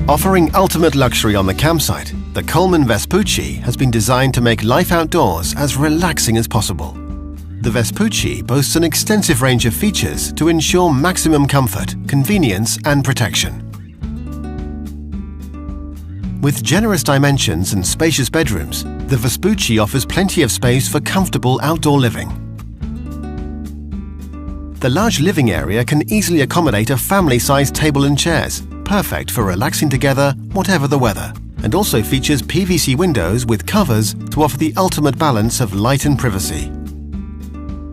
Offering ultimate luxury on the campsite, the Coleman Vespucci has been designed to make life outdoors as relaxing as possible. The Vespucci boasts an extensive range of features to ensure maximum comfort, convenience and protection. With generous dimensions and spacious bedrooms, the Vespucci offers plenty of space for comfortable outdoor living. The large living area can easily accommodate a family-sized table and chairs, perfect for relaxing together whatever the weather, and also features PVC windows with covers to offer the ultimate balance of light and privacy.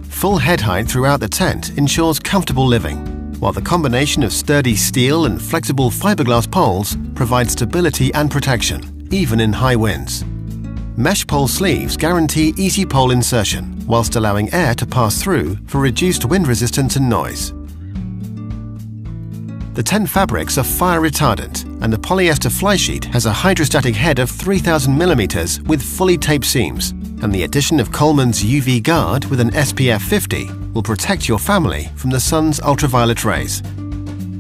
Full head height throughout the tent ensures comfortable living, while the combination of sturdy steel and flexible fiberglass poles provides stability and protection, even in high winds. Mesh pole sleeves guarantee easy pole insertion, whilst allowing air to pass through for reduced wind resistance and noise. The tent fabrics are fire retardant, and the polyester flysheet has a hydrostatic head of 3000 mm with fully taped seams, and the addition of Coleman's UV guard with an SPF 50 will protect your family from the sun's ultraviolet rays.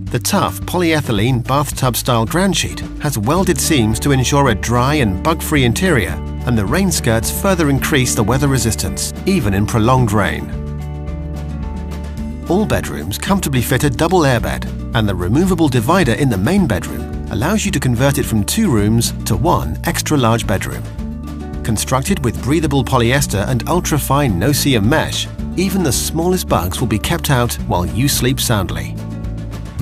The tough polyethylene bathtub-style ground sheet has welded seams to ensure a dry and bug-free interior, and the rain skirts further increase the weather resistance, even in prolonged rain. All bedrooms comfortably fit a double airbed, and the removable divider in the main bedroom allows you to convert it from 2 rooms to 1 extra-large bedroom. Constructed with breathable polyester and ultra-fine no-see-um mesh, even the smallest bugs will be kept out while you sleep soundly.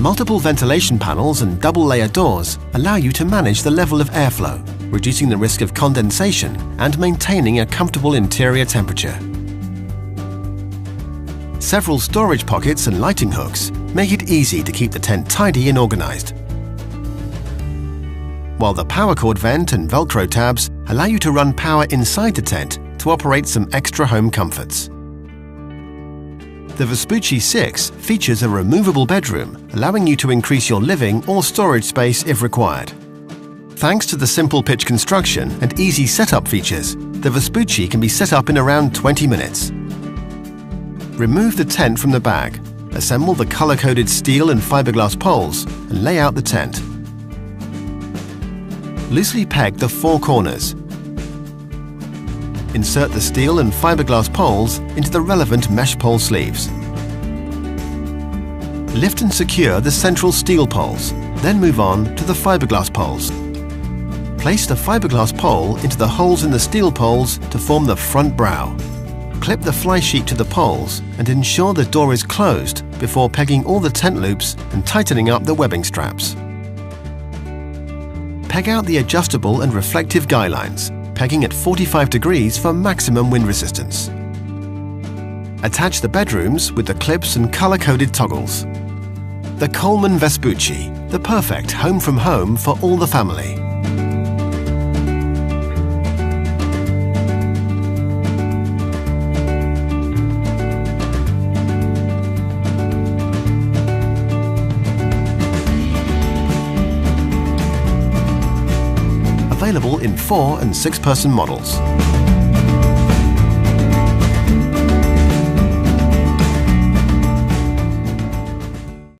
Multiple ventilation panels and double-layer doors allow you to manage the level of airflow, reducing the risk of condensation and maintaining a comfortable interior temperature. Several storage pockets and lighting hooks make it easy to keep the tent tidy and organized, while the power cord vent and Velcro tabs allow you to run power inside the tent to operate some extra home comforts. The Vespucci 6 features a removable bedroom, allowing you to increase your living or storage space if required. Thanks to the simple pitch construction and easy setup features, the Vespucci can be set up in around 20 minutes. Remove the tent from the bag, assemble the color-coded steel and fiberglass poles, and lay out the tent. Loosely peg the 4 corners. Insert the steel and fiberglass poles into the relevant mesh pole sleeves. Lift and secure the central steel poles, then move on to the fiberglass poles. Place the fiberglass pole into the holes in the steel poles to form the front brow. Clip the fly sheet to the poles and ensure the door is closed before pegging all the tent loops and tightening up the webbing straps. Peg out the adjustable and reflective guy lines, pegging at 45 degrees for maximum wind resistance. Attach the bedrooms with the clips and color-coded toggles. The Coleman Vespucci, the perfect home from home for all the family. Available in 4- and 6-person models.